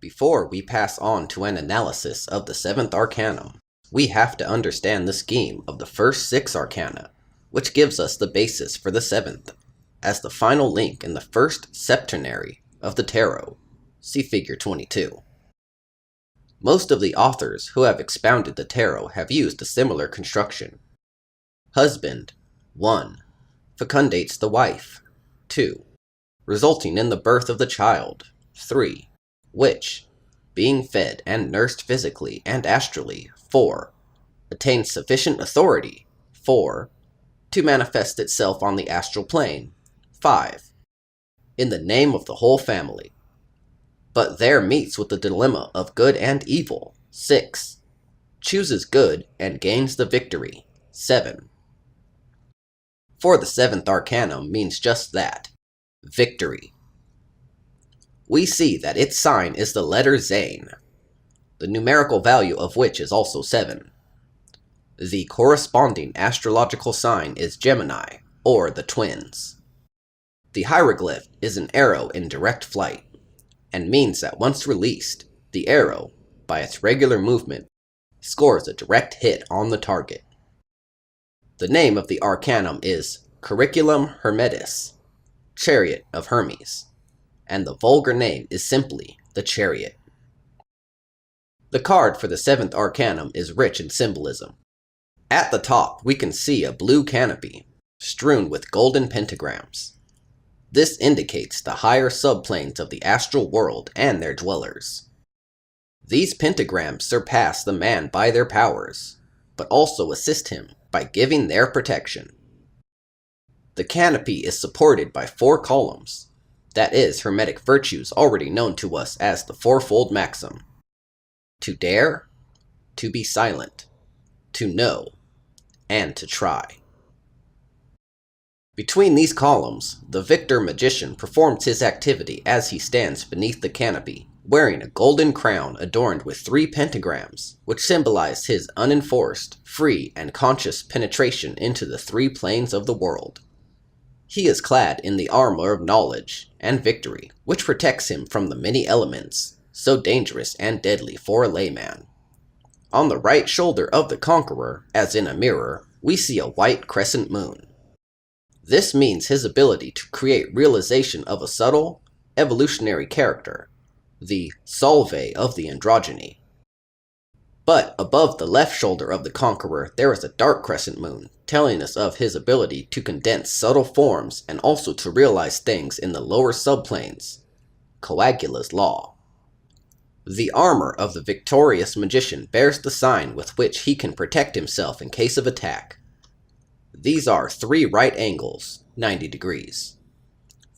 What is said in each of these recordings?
Before we pass on to an analysis of the 7th Arcanum, we have to understand the scheme of the first 6 Arcana, which gives us the basis for the 7th, as the final link in the first septenary of the tarot. See Figure 22. Most of the authors who have expounded the tarot have used a similar construction. Husband, 1. Fecundates the wife, 2. Resulting in the birth of the child, 3. Which, being fed and nursed physically and astrally, 4. Attains sufficient authority, 4. To manifest itself on the astral plane, 5. In the name of the whole family. But there meets with the dilemma of good and evil, 6. Chooses good and gains the victory, 7. For the 7th Arcanum means just that, victory. We see that its sign is the letter Zain, the numerical value of which is also 7. The corresponding astrological sign is Gemini, or the twins. The hieroglyph is an arrow in direct flight, and means that once released, the arrow, by its regular movement, scores a direct hit on the target. The name of the Arcanum is Curriculum Hermetis, Chariot of Hermes, and the vulgar name is simply the Chariot. The card for the 7th Arcanum is rich in symbolism. At the top, we can see a blue canopy, strewn with golden pentagrams. This indicates the higher subplanes of the astral world and their dwellers. These pentagrams surpass the man by their powers, but also assist him by giving their protection. The canopy is supported by 4 columns, that is Hermetic virtues already known to us as the fourfold maxim: to dare, to be silent, to know, and to try. Between these columns, the victor magician performs his activity as he stands beneath the canopy, wearing a golden crown adorned with 3 pentagrams, which symbolize his unenforced, free, and conscious penetration into the 3 planes of the world. He is clad in the armor of knowledge and victory, which protects him from the many elements, so dangerous and deadly for a layman. On the right shoulder of the conqueror, as in a mirror, we see a white crescent moon. This means his ability to create realization of a subtle, evolutionary character, the solve of the androgyny. But above the left shoulder of the conqueror, there is a dark crescent moon, telling us of his ability to condense subtle forms and also to realize things in the lower subplanes, Coagula's law. The armor of the victorious magician bears the sign with which he can protect himself in case of attack. These are 3 right angles, 90 degrees.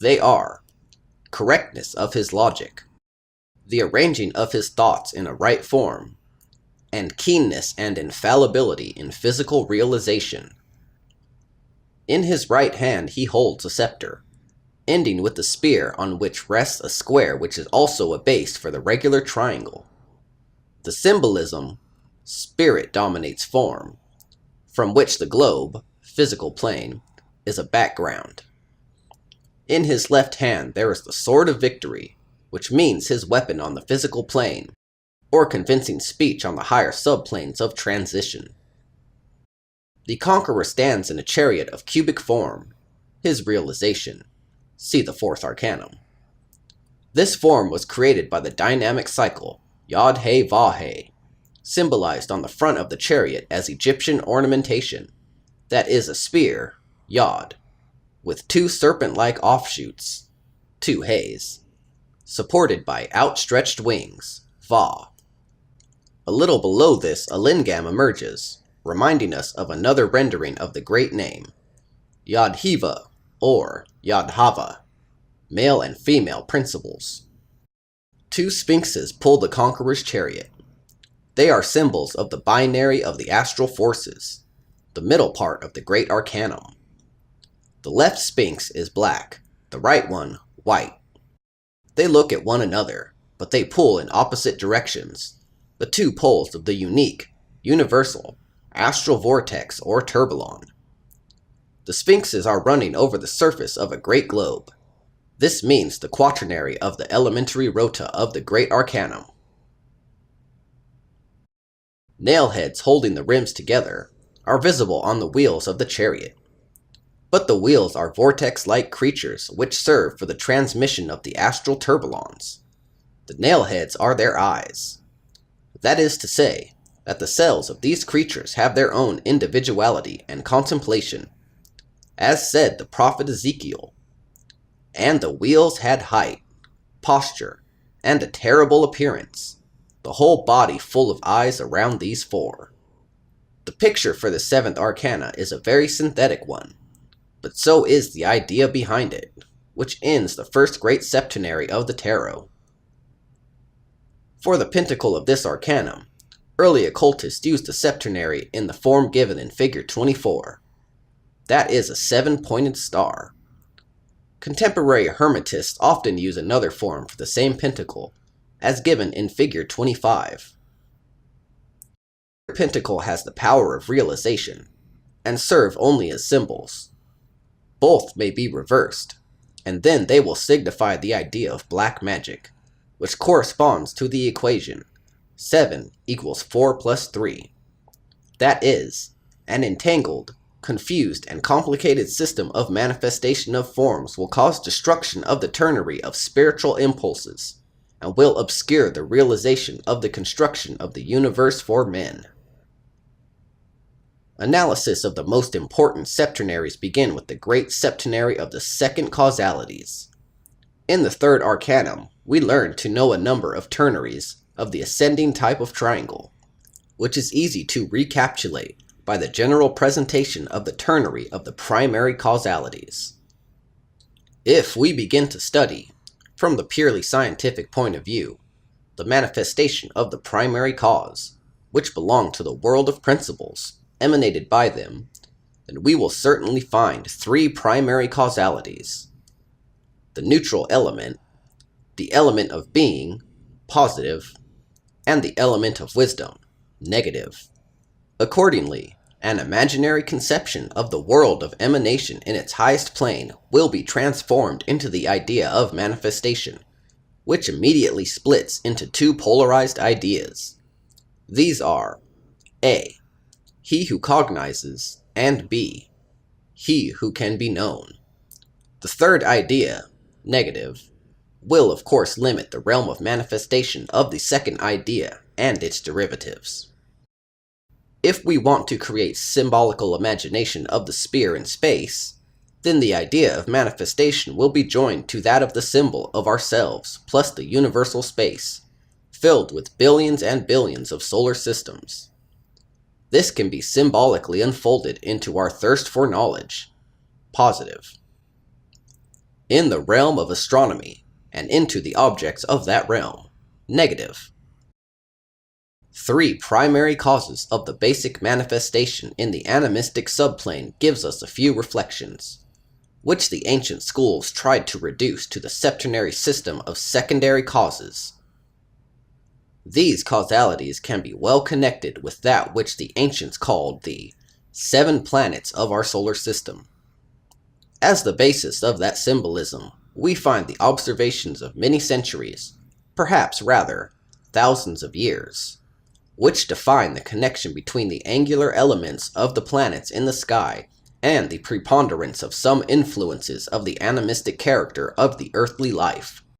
They are correctness of his logic, the arranging of his thoughts in a right form, and keenness and infallibility in physical realization. In his right hand he holds a scepter, ending with the spear on which rests a square which is also a base for the regular triangle. The symbolism, spirit dominates form, from which the globe, physical plane, is a background. In his left hand there is the sword of victory, which means his weapon on the physical plane, or convincing speech on the higher subplanes of transition. The conqueror stands in a chariot of cubic form, his realization. See the 4th Arcanum. This form was created by the dynamic cycle, Yod-He-Va-He, symbolized on the front of the chariot as Egyptian ornamentation, that is a spear, Yod, with 2 serpent-like offshoots, 2 He's, supported by outstretched wings, Va. A little below this, a lingam emerges, reminding us of another rendering of the great name, Yod-Hiva, or Yod-Hava, male and female principles. 2 sphinxes pull the conqueror's chariot. They are symbols of the binary of the astral forces, the middle part of the great Arcanum. The left sphinx is black, the right one white. They look at one another, but they pull in opposite directions, the 2 poles of the unique, universal, astral vortex or tourbillon. The sphinxes are running over the surface of a great globe. This means the quaternary of the elementary rota of the Great Arcanum. Nailheads holding the rims together are visible on the wheels of the chariot. But the wheels are vortex-like creatures which serve for the transmission of the astral tourbillons. The nailheads are their eyes. That is to say, that the cells of these creatures have their own individuality and contemplation. As said the prophet Ezekiel, "And the wheels had height, posture, and a terrible appearance, the whole body full of eyes around these four." The picture for the seventh arcana is a very synthetic one, but so is the idea behind it, which ends the first great septenary of the tarot. For the pentacle of this arcanum, early occultists used the septenary in the form given in figure 24. That is a 7-pointed star. Contemporary Hermetists often use another form for the same pentacle, as given in figure 25. The pentacle has the power of realization, and serve only as symbols. Both may be reversed, and then they will signify the idea of black magic, which corresponds to the equation 7 equals 4 plus 3. That is, an entangled, confused, and complicated system of manifestation of forms will cause destruction of the ternary of spiritual impulses, and will obscure the realization of the construction of the universe for men. Analysis of the most important septenaries begin with the great septenary of the second causalities. In the third arcanum, we learn to know a number of ternaries of the ascending type of triangle, which is easy to recapitulate by the general presentation of the ternary of the primary causalities. If we begin to study, from the purely scientific point of view, the manifestation of the primary cause, which belong to the world of principles emanated by them, then we will certainly find 3 primary causalities: the neutral element, the element of being, positive, and the element of wisdom, negative. Accordingly, an imaginary conception of the world of emanation in its highest plane will be transformed into the idea of manifestation, which immediately splits into 2 polarized ideas. These are A. He who cognizes, and B. He who can be known. The third idea, negative, will of course limit the realm of manifestation of the second idea and its derivatives. If we want to create symbolical imagination of the sphere in space, then the idea of manifestation will be joined to that of the symbol of ourselves plus the universal space, filled with billions and billions of solar systems. This can be symbolically unfolded into our thirst for knowledge, positive, in the realm of astronomy, and into the objects of that realm, negative. 3 primary causes of the basic manifestation in the animistic subplane gives us a few reflections, which the ancient schools tried to reduce to the septenary system of secondary causes. These causalities can be well connected with that which the ancients called the 7 planets of our solar system. As the basis of that symbolism, we find the observations of many centuries, perhaps rather, thousands of years, which define the connection between the angular elements of the planets in the sky and the preponderance of some influences of the animistic character of the earthly life.